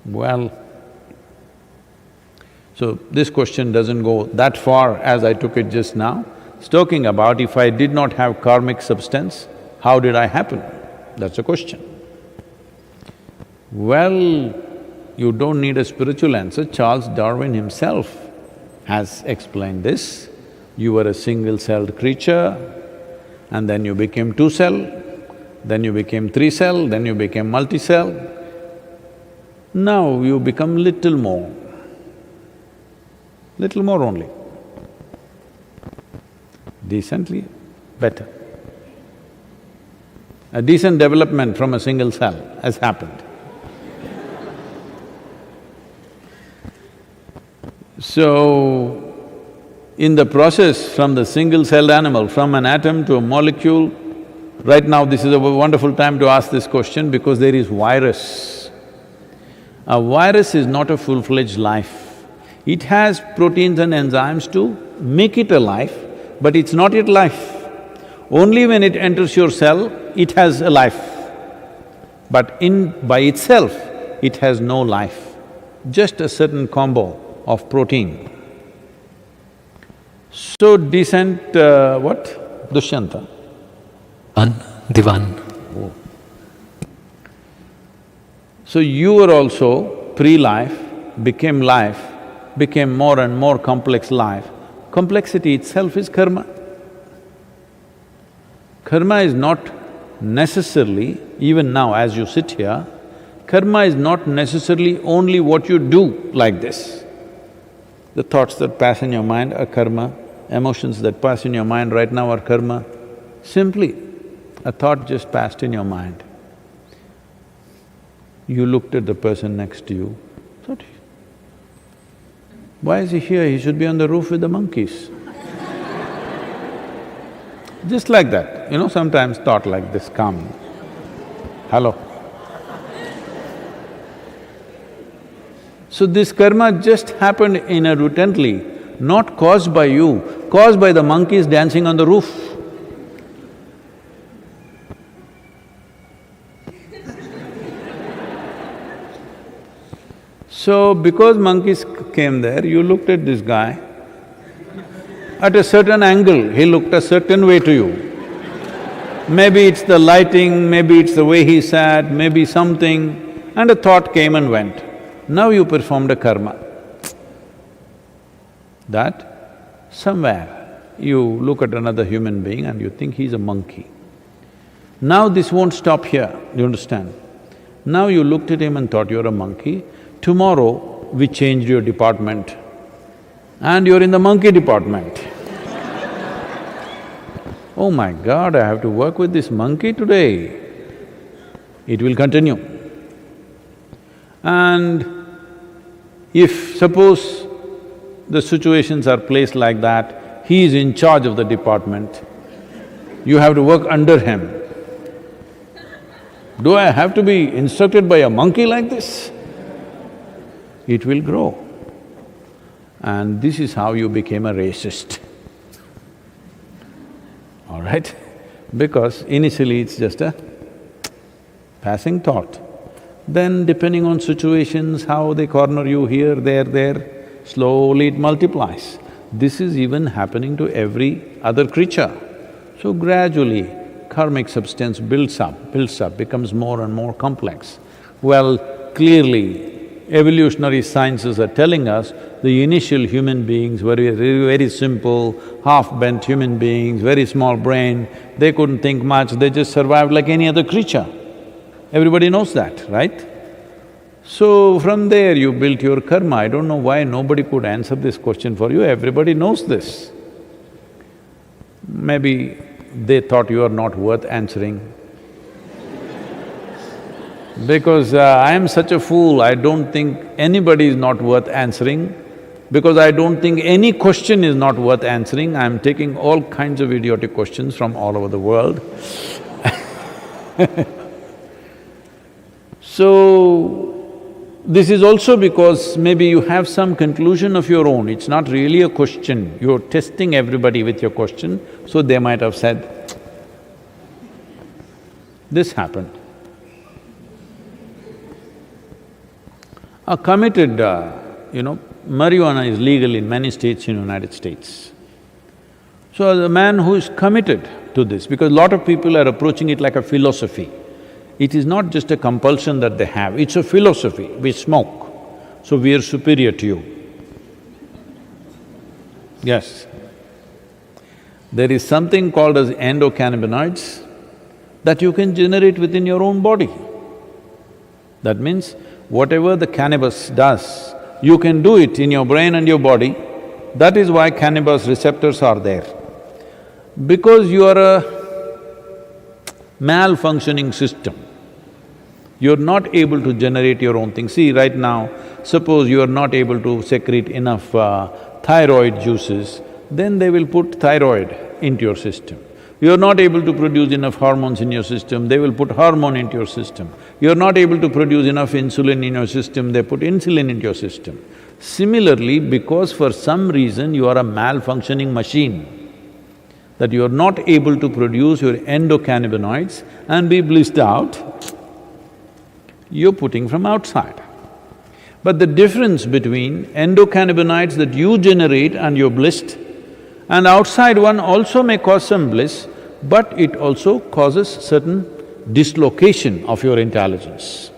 Well, so this question doesn't go that far as I took it just now. It's talking about if I did not have karmic substance, how did I happen? That's a question. Well, you don't need a spiritual answer. Charles Darwin himself has explained this. You were a single-celled creature, and then you became two-cell, then you became three-cell, then you became multi-cell. Now you become little more only. Decently better. A decent development from a single cell has happened. So, in the process from the single-celled animal, from an atom to a molecule, right now this is a wonderful time to ask this question because there is virus. A virus is not a full-fledged life. It has proteins and enzymes to make it a life, but it's not yet life. Only when it enters your cell, it has a life. But by itself, it has no life, just a certain combo of protein. So decent, what? Dushyanta? Divan. Oh. So you were also pre-life, became life, became more and more complex life. Complexity itself is karma. Karma is not necessarily, even now as you sit here, karma is not necessarily only what you do like this. The thoughts that pass in your mind are karma, emotions that pass in your mind right now are karma. Simply, a thought just passed in your mind. You looked at the person next to you, thought, why is he here? He should be on the roof with the monkeys. Just like that, sometimes thought like this come. Hello. So this karma just happened inadvertently, not caused by you, caused by the monkeys dancing on the roof. So because monkeys came there, you looked at this guy. At a certain angle, he looked a certain way to you. Maybe it's the lighting, maybe it's the way he sat, maybe something, and a thought came and went. Now you performed a karma. That somewhere you look at another human being and you think he's a monkey. Now this won't stop here, you understand? Now you looked at him and thought you're a monkey. Tomorrow we changed your department and you're in the monkey department. Oh my God, I have to work with this monkey today. It will continue. And if suppose the situations are placed like that, he is in charge of the department, you have to work under him. Do I have to be instructed by a monkey like this? It will grow. And this is how you became a racist. All right? Because initially it's just a passing thought. Then depending on situations, how they corner you here, there, slowly it multiplies. This is even happening to every other creature. So gradually, karmic substance builds up, becomes more and more complex. Well, clearly, evolutionary sciences are telling us the initial human beings were very simple, half-bent human beings, very small brain, they couldn't think much, they just survived like any other creature. Everybody knows that, right? So from there you built your karma. I don't know why nobody could answer this question for you, everybody knows this. Maybe they thought you are not worth answering. Because I am such a fool, I don't think anybody is not worth answering. Because I don't think any question is not worth answering, I am taking all kinds of idiotic questions from all over the world. So, this is also because maybe you have some conclusion of your own, it's not really a question, you're testing everybody with your question, so they might have said, this happened. A committed, marijuana is legal in many states in United States. So the man who is committed to this, because a lot of people are approaching it like a philosophy. It is not just a compulsion that they have, it's a philosophy. We smoke, so we are superior to you. Yes. There is something called as endocannabinoids that you can generate within your own body. That means, whatever the cannabis does, you can do it in your brain and your body. That is why cannabis receptors are there. Because you are a malfunctioning system, you're not able to generate your own thing. See, right now, suppose you are not able to secrete enough thyroid juices, then they will put thyroid into your system. You're not able to produce enough hormones in your system, they will put hormone into your system. You're not able to produce enough insulin in your system, they put insulin into your system. Similarly, because for some reason you are a malfunctioning machine, that you are not able to produce your endocannabinoids and be blissed out, you're putting from outside. But the difference between endocannabinoids that you generate and you're blissed, and outside one also may cause some bliss, but it also causes certain dislocation of your intelligence.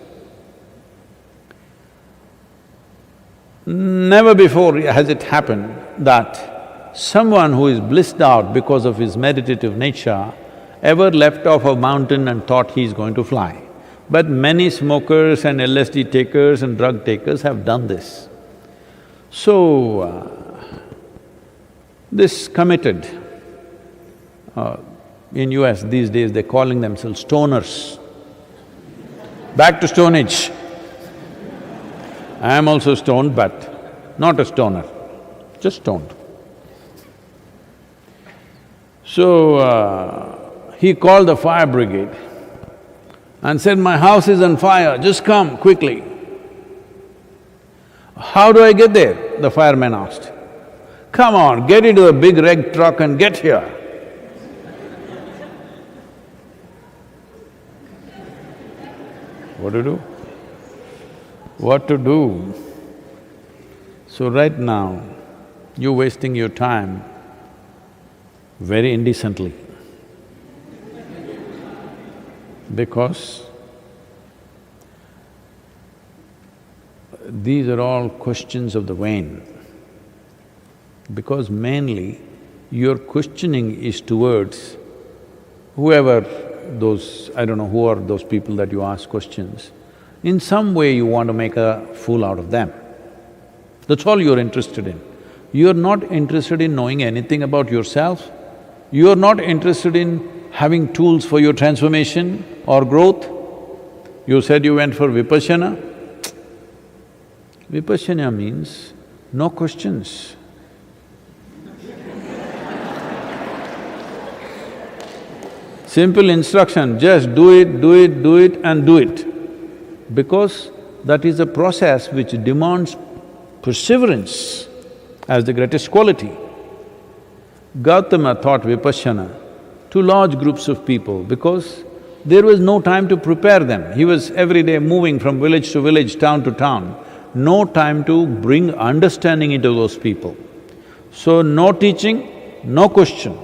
Never before has it happened that someone who is blissed out because of his meditative nature ever left off a mountain and thought he is going to fly. But many smokers and LSD takers and drug takers have done this. So, this committed, in US these days they're calling themselves stoners. Back to Stone Age. I am also stoned, but not a stoner, just stoned. So, he called the fire brigade and said, "My house is on fire, just come quickly." "How do I get there?" the fireman asked. "Come on, get into the big red truck and get here." What to do? What to do? So right now, you're wasting your time very indecently. because these are all questions of the vain. Because mainly your questioning is towards whoever those… I don't know who are those people that you ask questions. In some way you want to make a fool out of them. That's all you're interested in. You're not interested in knowing anything about yourself. You're not interested in having tools for your transformation or growth. You said you went for Vipassana. Vipassana means no questions. Simple instruction, just do it, do it, do it and do it. Because that is a process which demands perseverance as the greatest quality. Gautama taught Vipassana to large groups of people because there was no time to prepare them. He was every day moving from village to village, town to town, no time to bring understanding into those people. So no teaching, no question,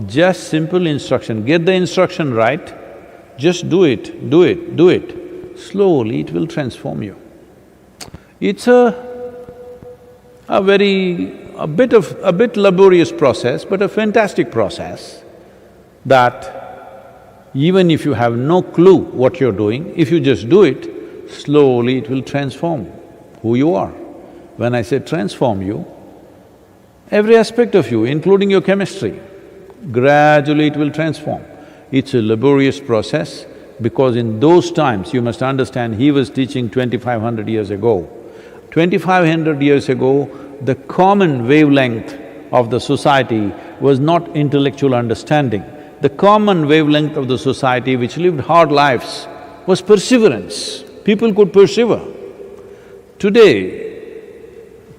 just simple instruction. Get the instruction right, just do it, do it, do it. Slowly it will transform you. It's a bit laborious process, but a fantastic process that even if you have no clue what you're doing, if you just do it, slowly it will transform who you are. When I say transform you, every aspect of you, including your chemistry, gradually it will transform. It's a laborious process because in those times, you must understand, he was teaching 2,500 years ago. 2,500 years ago, the common wavelength of the society was not intellectual understanding. The common wavelength of the society which lived hard lives was perseverance. People could persevere. Today,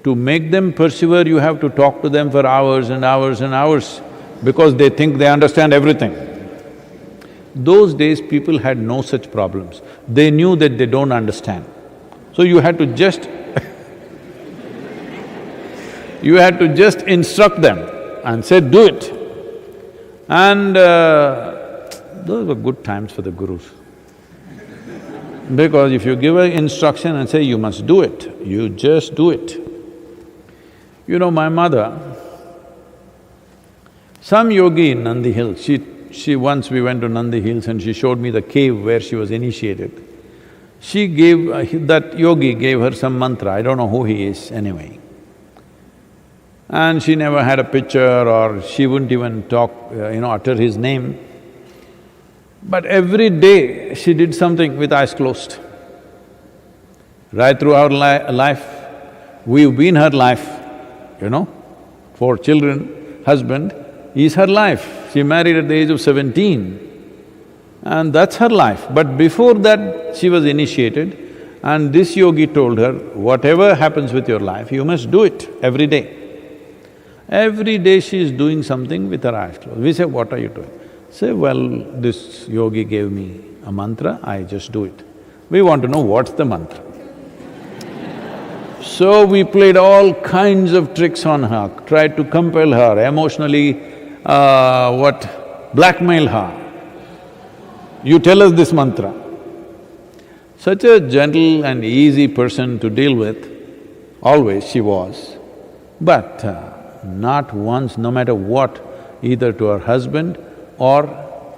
to make them persevere, you have to talk to them for hours and hours and hours because they think they understand everything. Those days, people had no such problems. They knew that they don't understand. So you had to just you had to just instruct them and say, do it. And those were good times for the gurus. Because if you give an instruction and say, you must do it, you just do it. You know, my mother, some yogi in Nandi Hills, once we went to Nandi Hills and she showed me the cave where she was initiated. She gave… that yogi gave her some mantra, I don't know who he is anyway. And she never had a picture or she wouldn't even talk, utter his name. But every day she did something with eyes closed. Right through our life, we've been her life, 4 children, husband is her life. She married at the age of 17 and that's her life. But before that, she was initiated and this yogi told her, whatever happens with your life, you must do it every day. Every day she is doing something with her eyes closed. We say, what are you doing? Say, well, this yogi gave me a mantra, I just do it. We want to know what's the mantra. So we played all kinds of tricks on her, tried to compel her, emotionally, blackmail her. You tell us this mantra. Such a gentle and easy person to deal with, always she was. But not once, no matter what, either to her husband or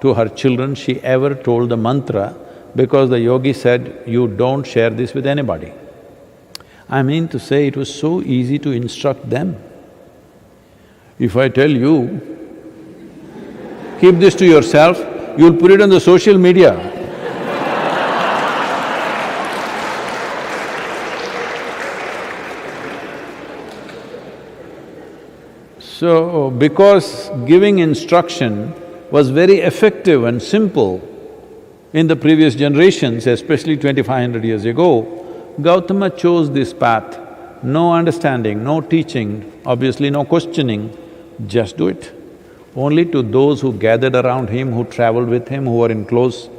to her children, she ever told the mantra because the yogi said, you don't share this with anybody. I mean to say, it was so easy to instruct them. If I tell you, keep this to yourself, you'll put it on the social media. So, because giving instruction was very effective and simple in the previous generations, especially 2,500 years ago, Gautama chose this path. No understanding, no teaching, obviously no questioning, just do it. Only to those who gathered around him, who traveled with him, who were in close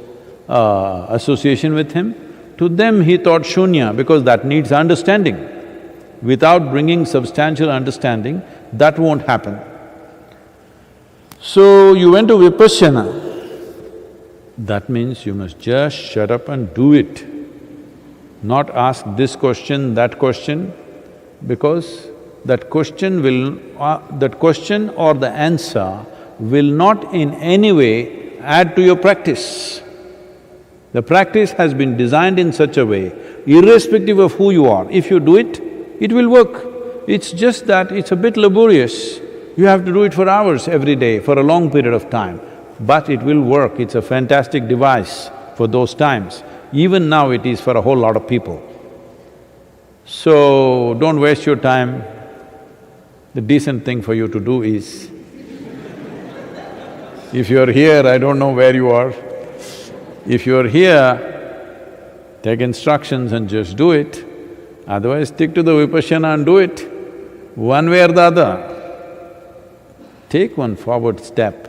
association with him, to them he taught shunya because that needs understanding. Without bringing substantial understanding, that won't happen. So you went to Vipassana. That means you must just shut up and do it, not ask this question, that question, because that question or the answer will not in any way add to your practice. The practice has been designed in such a way, irrespective of who you are, if you do it, it will work. It's just that it's a bit laborious. You have to do it for hours every day, for a long period of time. But it will work, it's a fantastic device for those times. Even now it is for a whole lot of people. So, don't waste your time. The decent thing for you to do is, if you're here, I don't know where you are, if you're here, take instructions and just do it. Otherwise, stick to the Vipassana and do it, one way or the other. Take one forward step.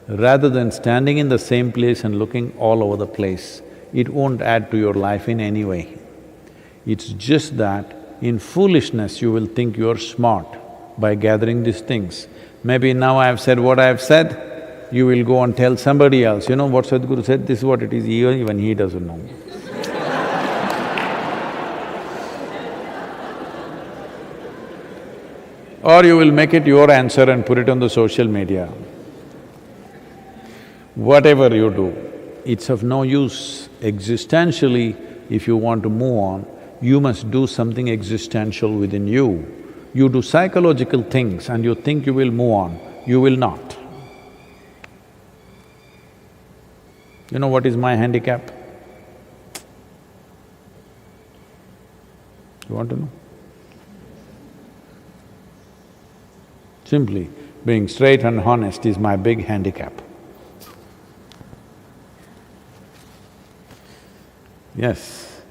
Rather than standing in the same place and looking all over the place, it won't add to your life in any way. It's just that in foolishness you will think you're smart by gathering these things. Maybe now I have said what I have said, you will go and tell somebody else, you know what Sadhguru said, this is what it is, even he doesn't know. Or you will make it your answer and put it on the social media. Whatever you do, it's of no use. Existentially, if you want to move on, you must do something existential within you. You do psychological things and you think you will move on, you will not. You know what is my handicap? You want to know? Simply, being straight and honest is my big handicap. Yes,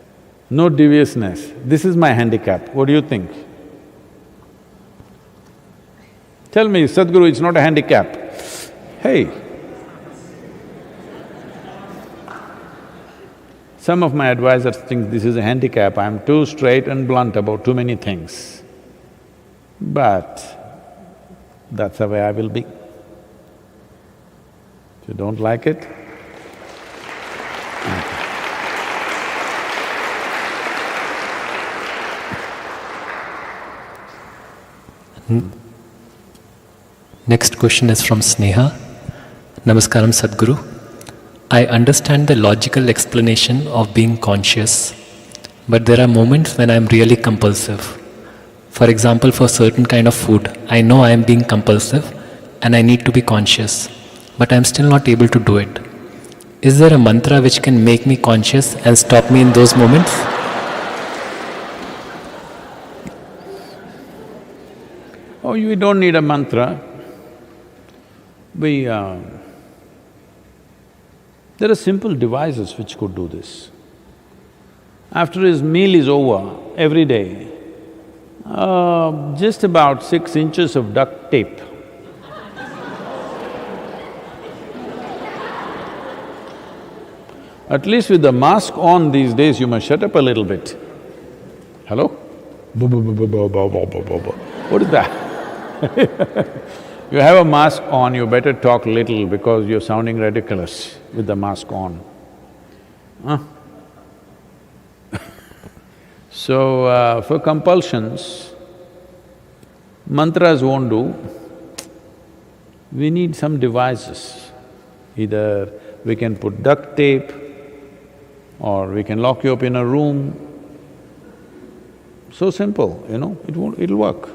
no deviousness, this is my handicap, what do you think? Tell me, Sadhguru, it's not a handicap. Hey, some of my advisors think this is a handicap, I'm too straight and blunt about too many things. But that's the way I will be. If you don't like it, Next question is from Sneha. Namaskaram Sadhguru. I understand the logical explanation of being conscious, but there are moments when I am really compulsive. For example, for certain kind of food, I know I am being compulsive and I need to be conscious, but I am still not able to do it. Is there a mantra which can make me conscious and stop me in those moments? Oh, you don't need a mantra. There are simple devices which could do this. After his meal is over, every day, just about 6 inches of duct tape. At least with the mask on these days, you must shut up a little bit. Hello? What is that? You have a mask on, you better talk little because you're sounding ridiculous with the mask on. Huh? So, for compulsions, mantras won't do. We need some devices. Either we can put duct tape or we can lock you up in a room. So simple, you know, it'll work.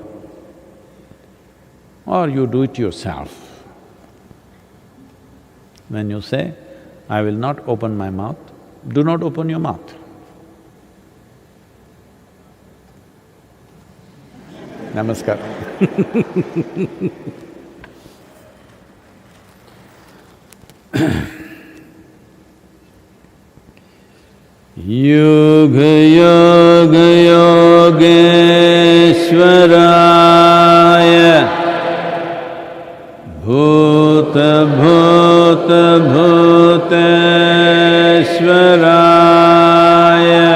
Or you do it yourself. When you say, I will not open my mouth, do not open your mouth. Namaskar. Yoga Yoga Yogeshwaraya Bhuta Bhuta Bhuteshwaraya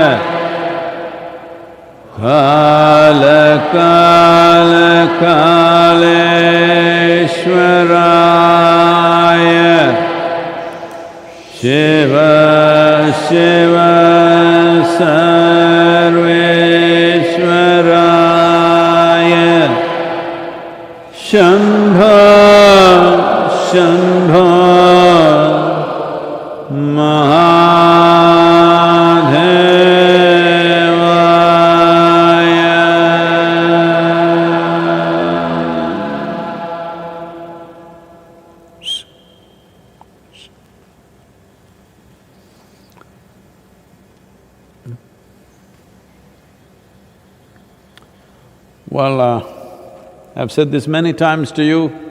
Kala Kala Kaleshwaraya Shiva Shiva Sarveshwaraya Shambho Shambho Well, I've said this many times to you,